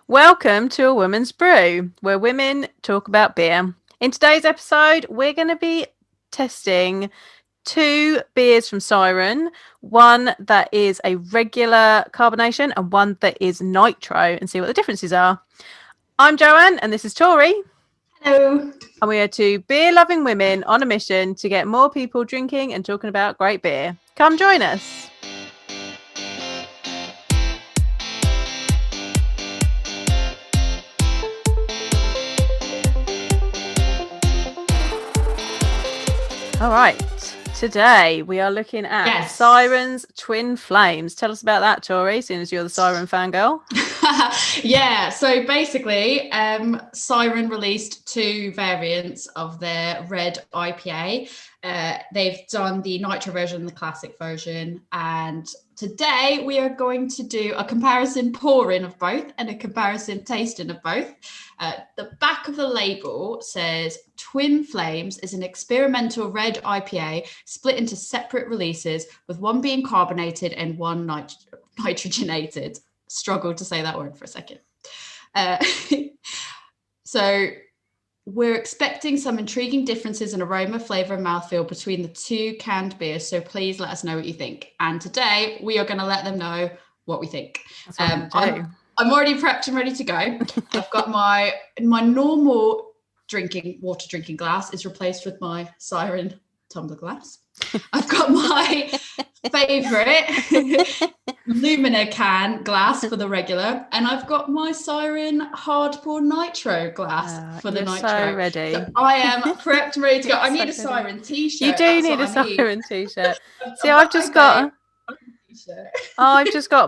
Welcome to A Woman's Brew, where women talk about beer. In today's episode, we're going to be testing two beers from Siren, one that is a regular carbonation and one that is nitro, and see what the differences are. I'm Joanne, and this is Tori. Hello. And we are two beer-loving women on a mission to get more people drinking and talking about great beer. Come join us. All right. Today we are looking at Siren's Twin Flames. Tell us about that, Tori, seeing as you're the Siren fangirl. Yeah, so basically, Siren released two variants of their Red IPA. They've done the nitro version and the classic version. And today we are going to do a comparison pouring of both and a comparison tasting of both. The back of the label says Twin Flames is an experimental red IPA split into separate releases, with one being carbonated and one nitrogenated. Struggled to say that word for a second. So we're expecting some intriguing differences in aroma, flavour and mouthfeel between the two canned beers. So please let us know what you think. And today we are going to let them know what we think. I'm already prepped and ready to go. I've got my normal water drinking glass is replaced with my Siren tumbler glass. I've got my favourite Lumina can glass for the regular, and I've got my Siren hard pour nitro glass for the nitro. So ready. So I am prepped and ready to go. I need a Siren t-shirt. You do need a Siren t-shirt. See, I've just got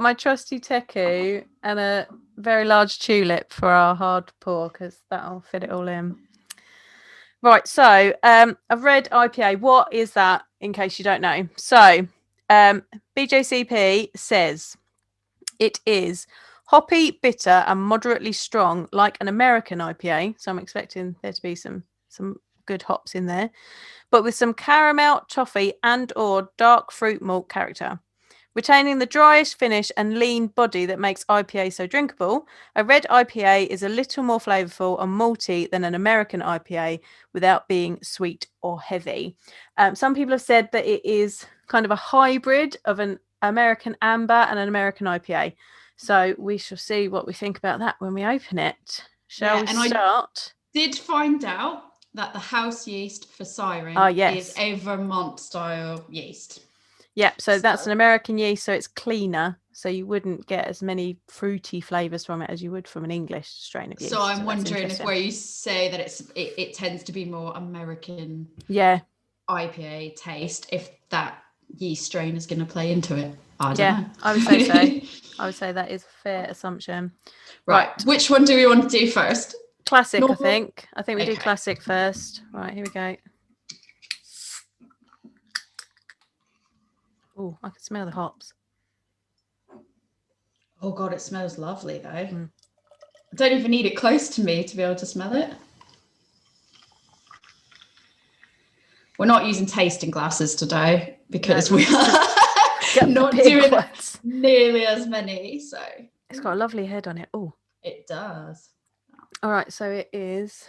my trusty Teku and a very large tulip for our hard pour because that'll fit it all in. Right, so a red IPA, what is that in case you don't know? So BJCP says it is hoppy, bitter and moderately strong like an American IPA. So I'm expecting there to be some good hops in there, but with some caramel, toffee and or dark fruit malt character. Retaining the dryish finish and lean body that makes IPA so drinkable, a red IPA is a little more flavourful and malty than an American IPA without being sweet or heavy. Some people have said that it is kind of a hybrid of an American amber and an American IPA. So we shall see what we think about that when we open it. Shall we start? I did find out that the house yeast for Siren is a Vermont style yeast. Yep, so that's an American yeast, so it's cleaner, so you wouldn't get as many fruity flavours from it as you would from an English strain of yeast. So I'm wondering if where you say that it tends to be more American IPA taste, if that yeast strain is going to play into it. I don't know. I would say so. I would say that is a fair assumption. Right. Which one do we want to do first? Classic, I think. I think we do classic first. Right, here we go. Oh, I can smell the hops. Oh, God, it smells lovely, though. I don't even need it close to me to be able to smell it. We're not using tasting glasses today because we are not doing nearly as many. So it's got a lovely head on it. Oh, it does. All right, so it is.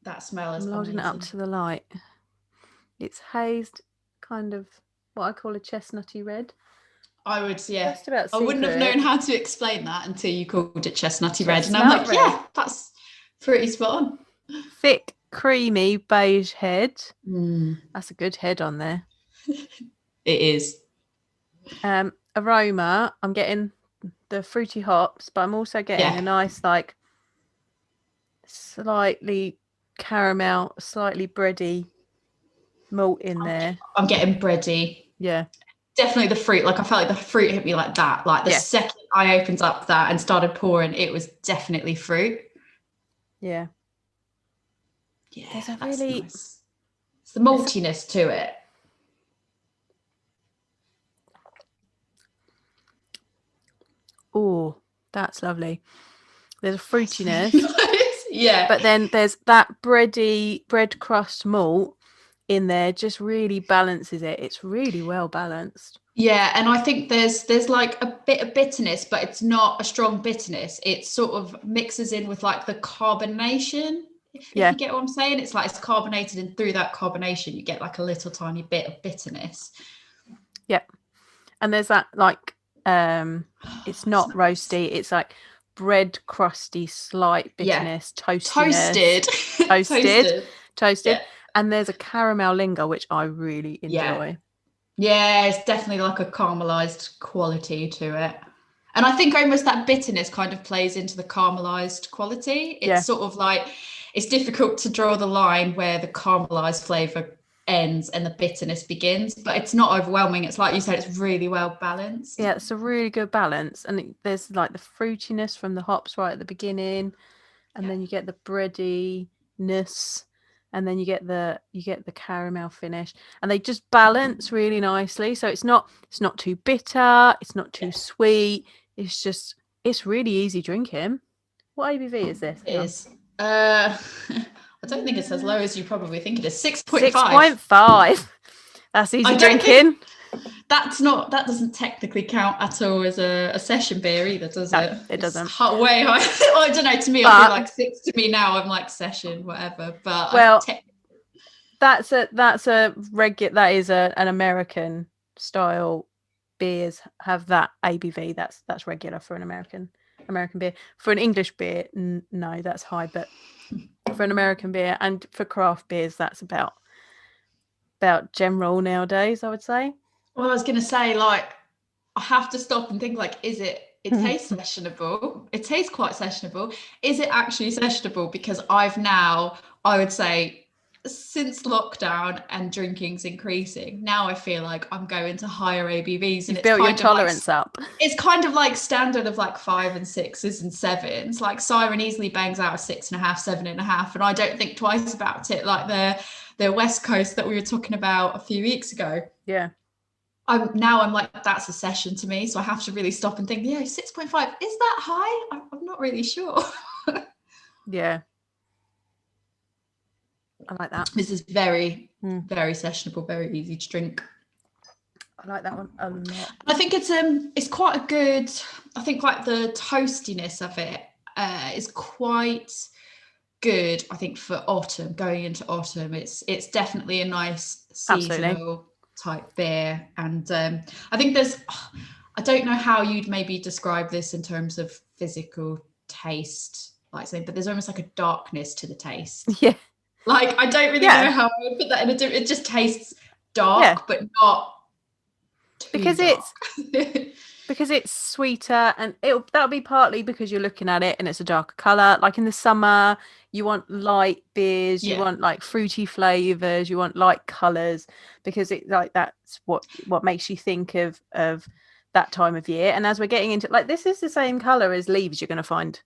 That smell is I'm loading it up to the light. It's hazed, kind of what I call a chestnutty red. I would, I wouldn't have known how to explain that until you called it chestnutty red. And I'm like, red. That's pretty spot on. Thick, creamy beige head. That's a good head on there. It is. Aroma, I'm getting the fruity hops, but I'm also getting a nice, like, slightly caramel, slightly bready malt in there. I'm getting bready. Yeah. Definitely the fruit. Like I felt like the fruit hit me like that. Like the second I opened up that and started pouring, it was definitely fruit. Yeah. Yeah. There's a really nice. It's the maltiness to it. Oh, that's lovely. There's a fruitiness. Yeah. But then there's that bready bread crust malt in there, just really balances it. It's really well balanced. Yeah, and I think there's like a bit of bitterness, but it's not a strong bitterness. It sort of mixes in with like the carbonation, if Yeah, you get what I'm saying. It's like it's carbonated, and through that carbonation, you get like a little tiny bit of bitterness. yeah. And there's that like it's not roasty, it's like bread crusty, slight Yeah, bitterness, toastiness, toasted, toasted, toasted. toasted. Yeah, And there's a caramel linger, which I really yeah. enjoy. Yeah, it's definitely like a caramelized quality to it. And I think almost that bitterness kind of plays into the caramelized quality. It's Yeah. sort of like it's difficult to draw the line where the caramelized flavor ends and the bitterness begins, but it's not overwhelming. It's like you said, it's really well balanced. Yeah, it's a really good balance. And there's like the fruitiness from the hops right at the beginning, and Yeah. then you get the breadiness, and then you get the caramel finish, and they just balance really nicely. So it's not too bitter, it's not too Yeah, sweet. It's really easy drinking. What ABV is this? it Hang on. is. I don't think it's as low as you probably think it is. 6.5. 6.5. That's I easy don't think drinking. that doesn't technically count at all as a session beer either, does No, it? it It's doesn't. way high. I don't know. To me, I feel like But six. To me now, I'm like session, whatever. But well, that's a regular. That is an American style beers have that ABV. That's regular for an American beer. For an English beer, no, that's high. But for an American beer and for craft beers, that's about general nowadays, I would say. well, I was gonna say like I have to stop and think like, is it? It tastes sessionable. It tastes quite sessionable. Is it actually sessionable? Because I've now, I would say, since lockdown and drinking's increasing, now I feel like I'm going to higher ABVs, and You've built your tolerance up. it's kind of like standard of like 5 and 6s and 7s. Like Siren easily bangs out a 6.5, 7.5, and I don't think twice about it. Like the West Coast that we were talking about a few weeks ago. Yeah. I'm like, that's a session to me. So I have to really stop and think, yeah, 6.5, is that high? I'm not really sure. Yeah. I like that. This is very, very sessionable, very easy to drink. I like that one a lot. I think it's quite a good, I think like the toastiness of it is quite good. I think for autumn, going into autumn, it's definitely a nice seasonal Absolutely. type beer. And I think I don't know how you'd maybe describe this in terms of physical taste, like something, but there's almost like a darkness to the taste. Yeah. Like I don't really know how I would put that in it just tastes dark, but not too because dark. it's sweeter, and that'll be partly because you're looking at it and it's a darker color. Like in the summer, you want light beers, you want like fruity flavors, you want light colors, because it like that's what makes you think of that time of year. And as we're getting into like this is the same color as leaves you're going to find.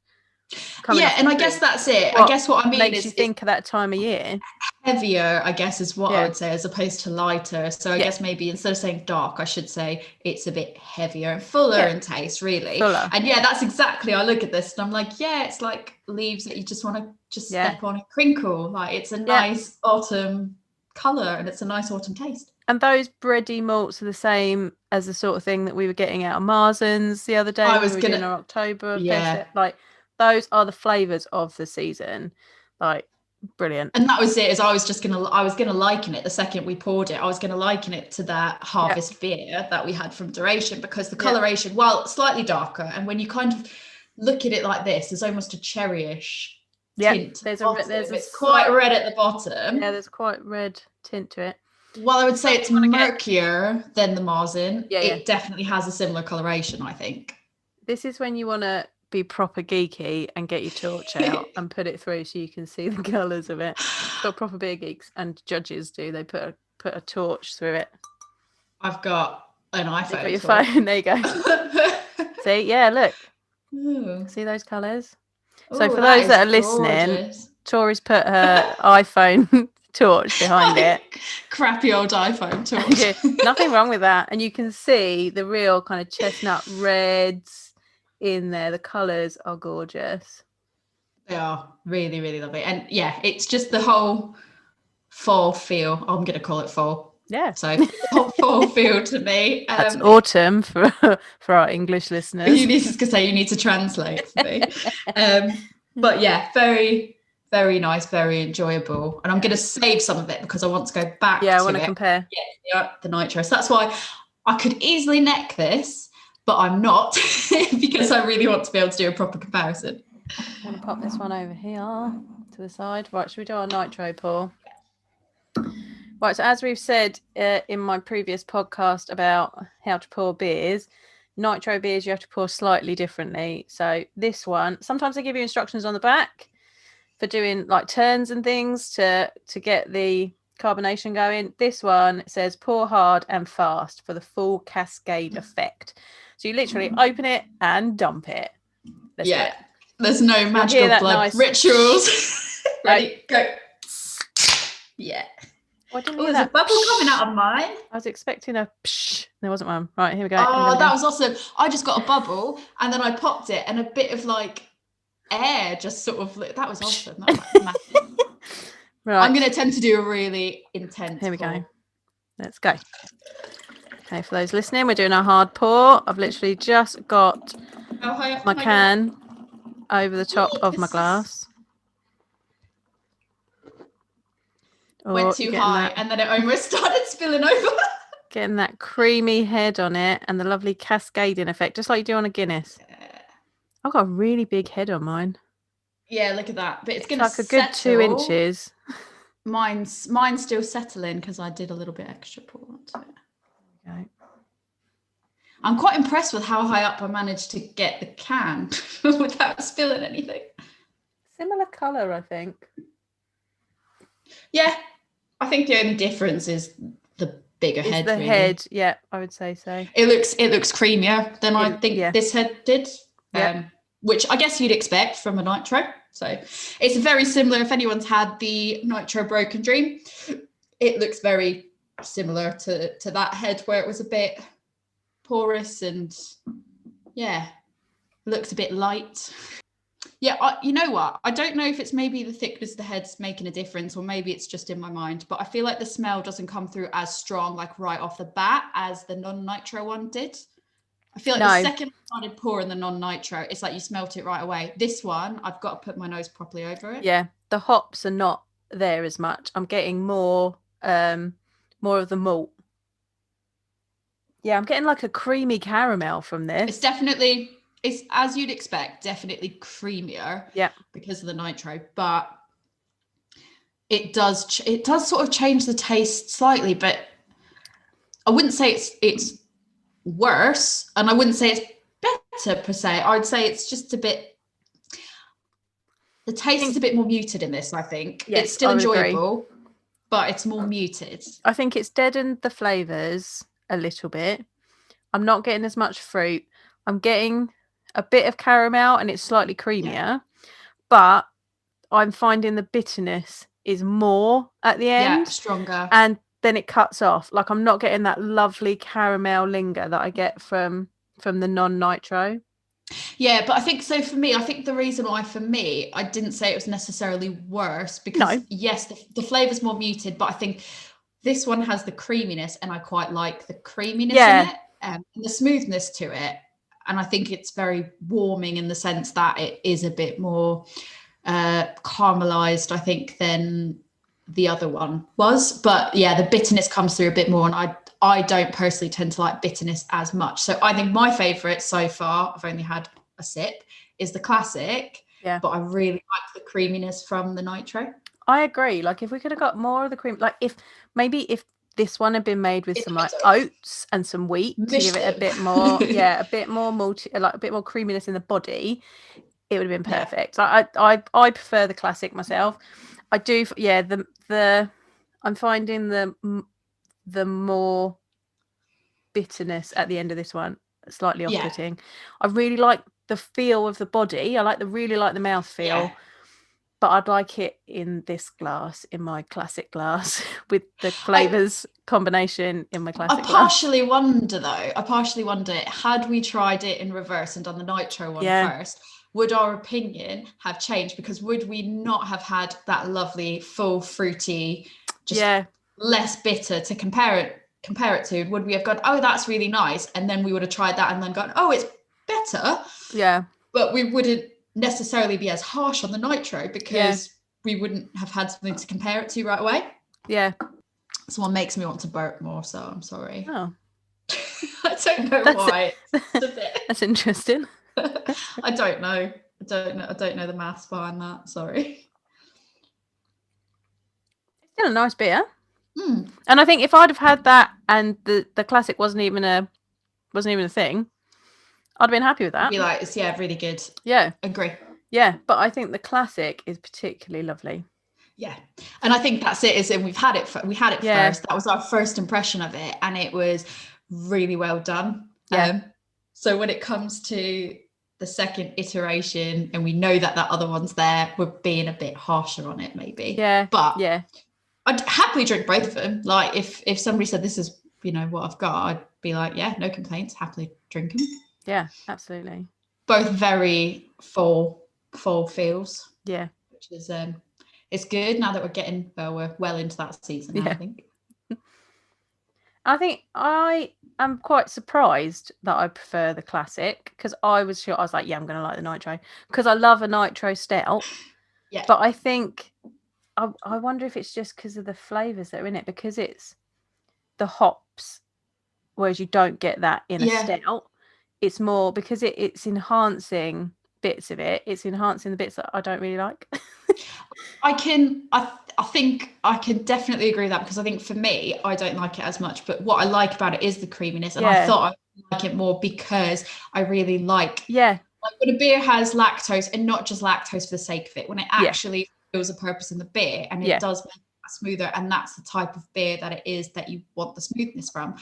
And I guess that's it. I guess what I mean makes you think of that time of year. Heavier, I guess, is what I would say, as opposed to lighter. So I guess maybe instead of saying dark, I should say it's a bit heavier and fuller in taste, really. Fuller. And that's exactly. I look at this and I'm like, it's like leaves that you just want to just step on and crinkle. Like it's a nice autumn color and it's a nice autumn taste. And those bready malts are the same as the sort of thing that we were getting out of Marsens the other day when we were doing our October. Like those are the flavors of the season. Like brilliant. And that was it. As I was gonna liken it the second we poured it. I was gonna liken it to that harvest beer that we had from Duration, because the coloration, while slightly darker, and when you kind of look at it like this, there's almost a cherryish tint. There's it's quite red at the bottom. Yeah, there's quite red tint to it. Well, I would say it's murkier than the Marzen. It definitely has a similar coloration, I think. This is when you want to be proper geeky and get your torch out and put it through so you can see the colours of it. Got proper beer geeks and judges do. They put a torch through it. I've got an iPhone. Got your phone. There you go. See, look. Ooh. See those colours? So for those that are listening, Tori's put her iPhone torch behind it. Crappy old iPhone torch. Nothing wrong with that. And you can see the real kind of chestnut reds in there. The colours are gorgeous. They are really, really lovely. And it's just the whole fall feel. I'm going to call it fall. Yeah. So full feel to me. That's autumn for our English listeners. You need to translate for me. But yeah, very, very nice, very enjoyable. And I'm going to save some of it because I want to go back to I want to compare. Yeah, the nitro. So that's why I could easily neck this, but I'm not because I really want to be able to do a proper comparison. I'm going to pop this one over here to the side. Right, should we do our nitro pour? Right, so as we've said in my previous podcast about how to pour beers, nitro beers you have to pour slightly differently. So this one, sometimes they give you instructions on the back for doing like turns and things to get the carbonation going. This one says pour hard and fast for the full cascade effect. So you literally open it and dump it. Let's do it. There's no magical blood rituals. Ready, go. Yeah. There's a bubble coming out of mine. I was expecting a psh. There wasn't one. Right, here we go. Oh, that was awesome. I just got a bubble and then I popped it and a bit of like air just sort of, that was awesome. That was massive. Right. I'm going to attempt to do a really intense Here we go. Let's go. Okay, for those listening, we're doing our hard pour. I've literally just got my can over the top of my glass. Went too high and then it almost started spilling over. Getting that creamy head on it and the lovely cascading effect, just like you do on a Guinness. Yeah. I've got a really big head on mine. Yeah, look at that. But it's going to like a good 2 inches. Mine's still settling because I did a little bit extra pour onto it. Okay. I'm quite impressed with how high up I managed to get the can without spilling anything. Similar colour, I think. Yeah, I think the only difference is the bigger head. The head, yeah, I would say so. It looks creamier than I think this head did, which I guess you'd expect from a nitro. So it's very similar. If anyone's had the nitro Broken Dream, it looks very similar to that head where it was a bit porous and looks a bit light. Yeah, you know what? I don't know if it's maybe the thickness of the head's making a difference or maybe it's just in my mind, but I feel like the smell doesn't come through as strong, like right off the bat, as the non-nitro one did. I feel like the second I started pouring the non-nitro, it's like you smelt it right away. This one, I've got to put my nose properly over it. Yeah, the hops are not there as much. I'm getting more of the malt. Yeah, I'm getting like a creamy caramel from this. It's as you'd expect, definitely creamier. Yeah, because of the nitro, but it does sort of change the taste slightly. But I wouldn't say it's worse, and I wouldn't say it's better per se. I'd say it's just a bit. The taste is a bit more muted in this. I think it's still enjoyable, but it's more muted. I think it's deadened the flavors a little bit. I'm not getting as much fruit. I'm getting a bit of caramel and it's slightly creamier, but I'm finding the bitterness is more at the end, stronger, and then it cuts off. Like I'm not getting that lovely caramel linger that I get from the non-nitro. Yeah, but I think so for me, I think the reason why for me I didn't say it was necessarily worse because yes, the flavor's more muted, but I think this one has the creaminess and I quite like the creaminess in it and the smoothness to it. And I think it's very warming in the sense that it is a bit more caramelized, I think, than the other one was. But yeah, the bitterness comes through a bit more. And I don't personally tend to like bitterness as much. So I think my favorite so far, I've only had a sip, is the classic. Yeah. But I really like the creaminess from the nitro. I agree. Like if we could have got more of the cream, like if this one had been made with some like oats and some wheat to give it a bit more, a bit more malty, like a bit more creaminess in the body, it would have been perfect. Like I prefer the classic myself. I do, I'm finding the more bitterness at the end of this one slightly off-putting. I really like the feel of the body. I really like the mouth feel. But I'd like it in this glass, in my classic glass, with the flavours combination in my classic glass. I partially wonder, had we tried it in reverse and done the nitro one first, would our opinion have changed? Because would we not have had that lovely, full, fruity, less bitter to compare it to? Would we have gone, oh, that's really nice, and then we would have tried that and then gone, oh, it's better? Yeah. But we wouldn't necessarily be as harsh on the nitro because we wouldn't have had something to compare it to right away. Yeah. Someone makes me want to burp more, so I'm sorry. Oh. I don't know why. That's interesting. I don't know. I don't know the maths behind that. Sorry. It's still a nice beer. Mm. And I think if I'd have had that and the classic wasn't even a thing, I'd have been happy with that. Be like, it's really good. Yeah. Agree. Yeah, but I think the classic is particularly lovely. Yeah, and I think that's it. And we've had it. We had it first. That was our first impression of it, and it was really well done. Yeah. So when it comes to the second iteration, and we know that other one's there, we're being a bit harsher on it, maybe. Yeah. But yeah, I'd happily drink both of them. Like if somebody said this is what I've got, I'd be like, yeah, no complaints. Happily drink them. Yeah, absolutely. Both very full feels. Yeah, which is it's good now that we're well into that season now, I think I am quite surprised that I prefer the classic, because I was like, yeah, I'm going to like the nitro because I love a nitro stout. Yeah. But I think I wonder if it's just because of the flavours that are in it, because it's the hops, whereas you don't get that in a stout. It's more because it's enhancing bits of it. It's enhancing the bits that I don't really like. I think I can definitely agree with that, because I think for me, I don't like it as much, but what I like about it is the creaminess, and I thought I would like it more because I really like when a beer has lactose, and not just lactose for the sake of it, when it actually fills a purpose in the beer, and it does make it smoother, and that's the type of beer that it is that you want the smoothness from.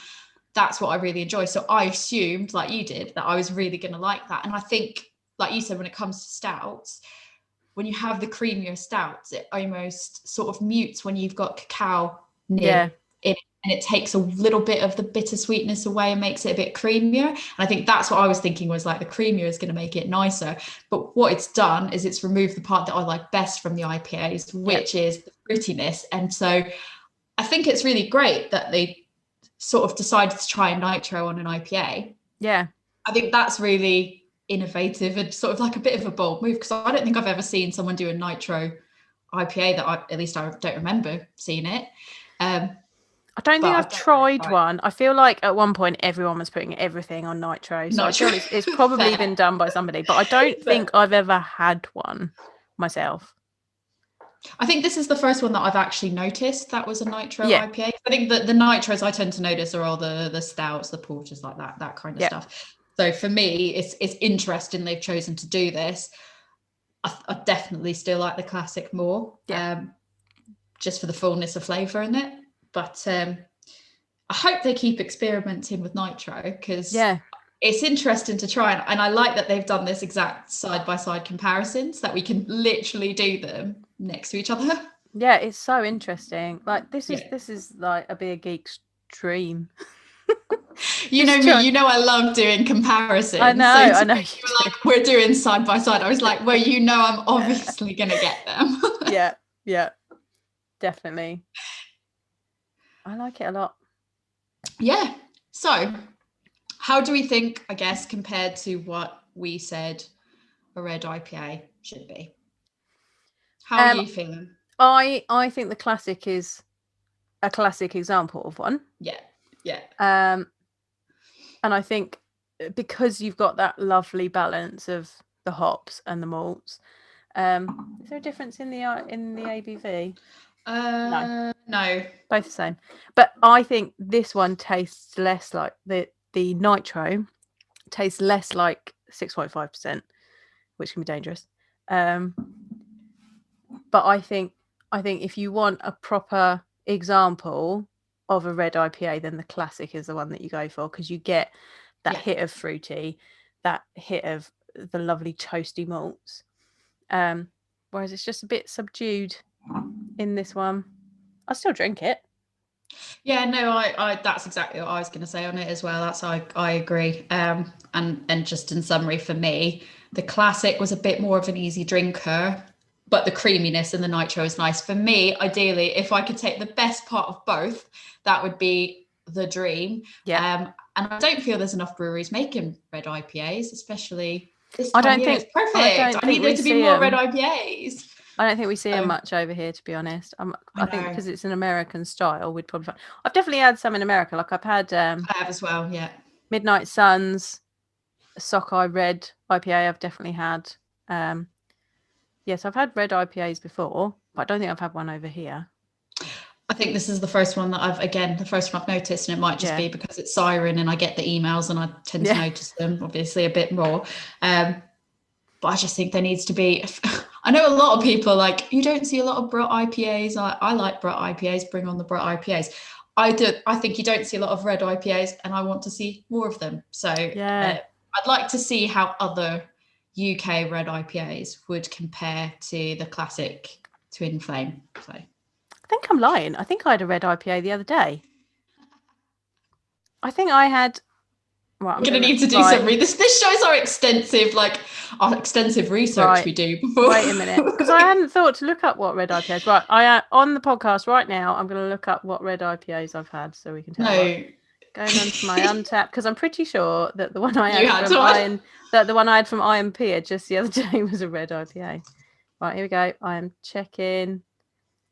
That's what I really enjoy. So I assumed, like you did, that I was really going to like that. And I think, like you said, when it comes to stouts, when you have the creamier stouts, it almost sort of mutes when you've got cacao in it, and it takes a little bit of the bitter sweetness away and makes it a bit creamier. And I think that's what I was thinking, was like the creamier is going to make it nicer. But what it's done is it's removed the part that I like best from the IPAs, which is the fruitiness. And so I think it's really great that they sort of decided to try a nitro on an IPA. Yeah. I think that's really innovative and sort of like a bit of a bold move, because I don't think I've ever seen someone do a nitro IPA that I don't remember seeing it. I don't think I've tried one. I feel like at one point everyone was putting everything on nitro. So I feel it's probably been done by somebody, but I don't think I've ever had one myself. I think this is the first one that I've actually noticed that was a nitro IPA. I think that the nitros I tend to notice are all the stouts, the porters, like that kind of stuff. So for me, it's interesting they've chosen to do this. I definitely still like the classic more, just for the fullness of flavour in it. But I hope they keep experimenting with nitro, because it's interesting to try, and I like that they've done this exact side-by-side comparisons, that we can literally do them next to each other. Yeah, it's so interesting. Like this is like a beer geek's dream. You know me, I love doing comparisons. I know. You were like, we're doing side by side. I was like, well, I'm obviously gonna get them. yeah, definitely. I like it a lot. Yeah. So how do we think, I guess, compared to what we said a red IPA should be? How are you feeling? I think the classic is a classic example of one. Yeah. And I think because you've got that lovely balance of the hops and the malts, is there a difference in the ABV? No, both the same. But I think this one tastes less like the nitro tastes less like 6.5%, which can be dangerous. But I think if you want a proper example of a red IPA, then the classic is the one that you go for, because you get that hit of fruity, that hit of the lovely toasty malts, whereas it's just a bit subdued in this one. I still drink it. Yeah, no, I that's exactly what I was going to say on it as well. I agree. And just in summary, for me, the classic was a bit more of an easy drinker, but the creaminess and the nitro is nice. For me, ideally, if I could take the best part of both, that would be the dream. Yeah. And I don't feel there's enough breweries making red IPAs, especially this I time don't of year. think- It's perfect. I don't I think need there we to be see more red 'em. IPAs. I don't think we see them So- much over here, to be honest. I think know. because it's an American style, we'd probably find. I've definitely had some in America. Like I've had I have as well, yeah. Midnight Suns, Sockeye Red IPA. I've definitely had. Yes, I've had red IPAs before, but I don't think I've had one over here. I think this is the first one that the first one I've noticed, and it might just be because it's Siren and I get the emails and I tend to notice them obviously a bit more. But I just think there needs to be, I know a lot of people like, you don't see a lot of Brut IPAs. I like Brut IPAs, bring on the Brut IPAs. I think you don't see a lot of red IPAs and I want to see more of them. So I'd like to see how other UK red IPAs would compare to the classic Twin Flame. So I think I'm lying. I think I had a red IPA the other day. I think I had. Right, we're going to need to do some this shows our extensive research we do before. Wait a minute, because I hadn't thought to look up what red IPAs. Right, I on the podcast right now. I'm going to look up what red IPAs I've had, so we can tell. Going on to my Untapped, because I'm pretty sure that the one I had the one I had from Iron Pier just the other day was a red IPA. Right, here we go. I am checking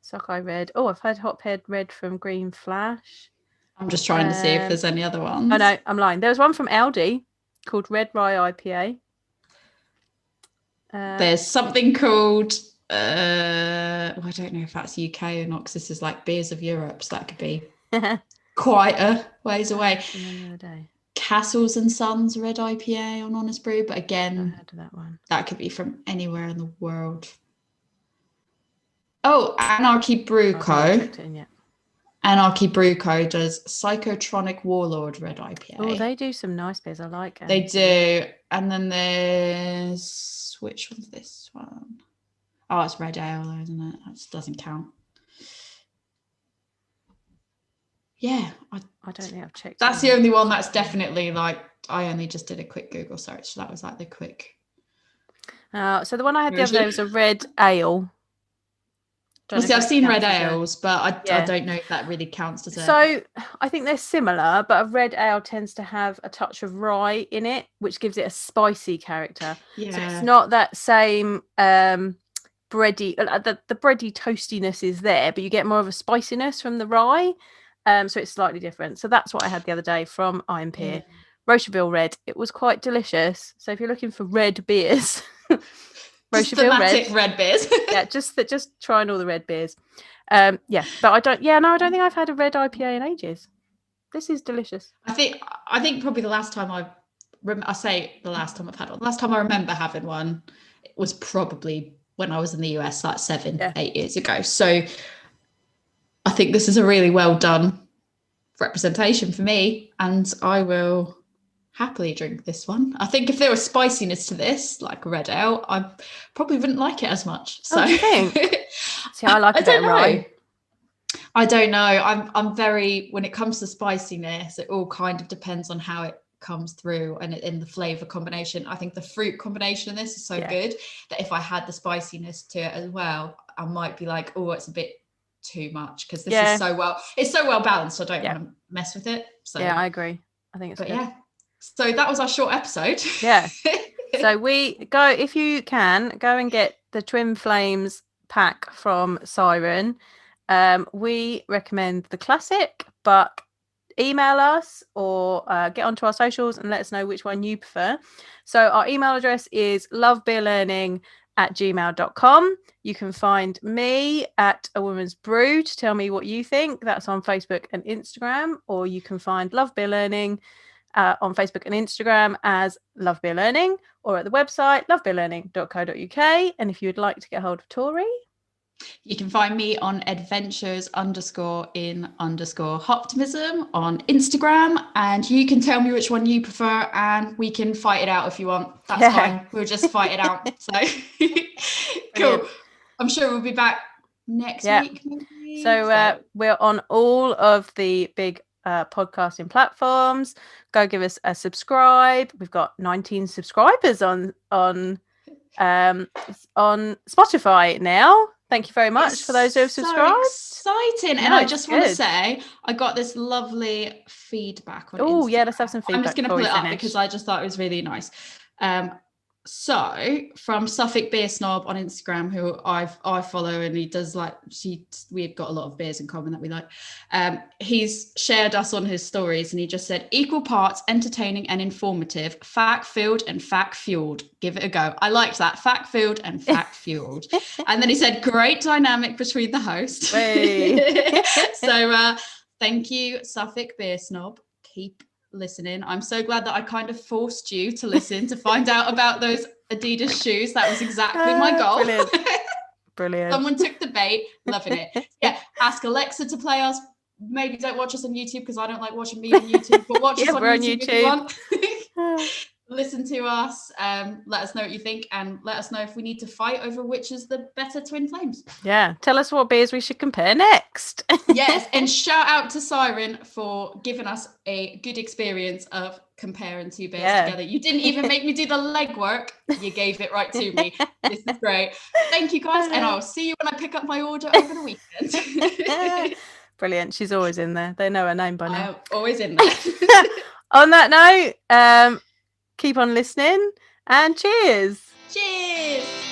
Sockeye Red. Oh, I've had Hophead Red from Green Flash. I'm just trying to see if there's any other ones. Oh no, I'm lying. There was one from Aldi called Red Rye IPA. There's something called I don't know if that's UK or not, because this is like Beers of Europe, so that could be quite a ways away. Castles and Sons Red IPA on Honest Brew, but again, I heard of that one. That could be from anywhere in the world. Oh, Anarchy Brew Co. Anarchy Brew Co. does Psychotronic Warlord Red IPA. Oh, they do some nice beers. I like it. They do. And then there's, which one's this one? Oh, it's Red Ale, though, isn't it? That doesn't count. Yeah. I don't think I've checked. That's the only one that's definitely like, I only just did a quick Google search. So that was like the quick. So the one I had the other day was a Red Ale. See, I've seen red ales, but I don't know if that really counts as a... So I think they're similar, but a red ale tends to have a touch of rye in it, which gives it a spicy character. Yeah. So it's not that same bready, the bready toastiness is there, but you get more of a spiciness from the rye. So it's slightly different. So that's what I had the other day from Iron Pier. Rocherville Red. It was quite delicious. So if you're looking for red beers... Just thematic red beers. just trying all the red beers. But I don't think I've had a red IPA in ages. This is delicious. I think probably the last time I've had one. The last time I remember having one, it was probably when I was in the US, like 8 years ago. So I think this is a really well done representation for me, and I will happily drink this one. I think if there was spiciness to this, like a red ale, I probably wouldn't like it as much. So do you think? See, I like a bit of rye. I don't know. I'm very, when it comes to spiciness, it all kind of depends on how it comes through and in the flavor combination. I think the fruit combination of this is so good that if I had the spiciness to it as well, I might be like, oh, it's a bit too much, because this is so well balanced. I don't want to mess with it. So yeah, I agree. I think it's good. So that was our short episode. Yeah. So we go, if you can, go and get the Twin Flames pack from Siren. We recommend the classic, but email us or get onto our socials and let us know which one you prefer. So our email address is lovebeerlearning@gmail.com. You can find me at A Woman's Brew to tell me what you think. That's on Facebook and Instagram, or you can find Love Beer Learning on Facebook and Instagram as Love Beer Learning, or at the website lovebeerlearning.co.uk. And if you would like to get hold of Tori, you can find me on adventures_in_optimism on Instagram, and you can tell me which one you prefer and we can fight it out if you want. That's fine. We'll just fight it out. So cool. I'm sure we'll be back next week. Maybe. So we're on all of the big podcasting platforms. Go give us a subscribe. We've got 19 subscribers on It's on Spotify now. Thank you very much for those who have subscribed. So exciting. And I just want to say, I got this lovely feedback on Instagram. Oh, yeah, let's have some feedback. I'm just going to pull it up because I just thought it was really nice. So from Suffolk Beer Snob on Instagram, who I follow, and he does we've got a lot of beers in common that we like. He's shared us on his stories, and he just said, equal parts entertaining and informative, fact-filled and fact-fueled. Give it a go. I liked that, fact-filled and fact-fueled. And then he said, great dynamic between the hosts. So thank you, Suffolk Beer Snob. Keep listening. I'm so glad that I kind of forced you to listen to find out about those Adidas shoes. That was exactly my goal. Brilliant. Someone took the bait. Loving it. Yeah, ask Alexa to play us. Maybe don't watch us on YouTube because I don't like watching me on YouTube, but watch us on YouTube if you want. Listen to us, let us know what you think, and let us know if we need to fight over which is the better twin flames. Yeah, tell us what beers we should compare next. Yes, and shout out to Siren for giving us a good experience of comparing two beers together. You didn't even make me do the legwork. You gave it right to me. This is great. Thank you, guys, and I'll see you when I pick up my order over the weekend. Brilliant. She's always in there. They know her name by now. I'm always in there. On that note, keep on listening and cheers. Cheers.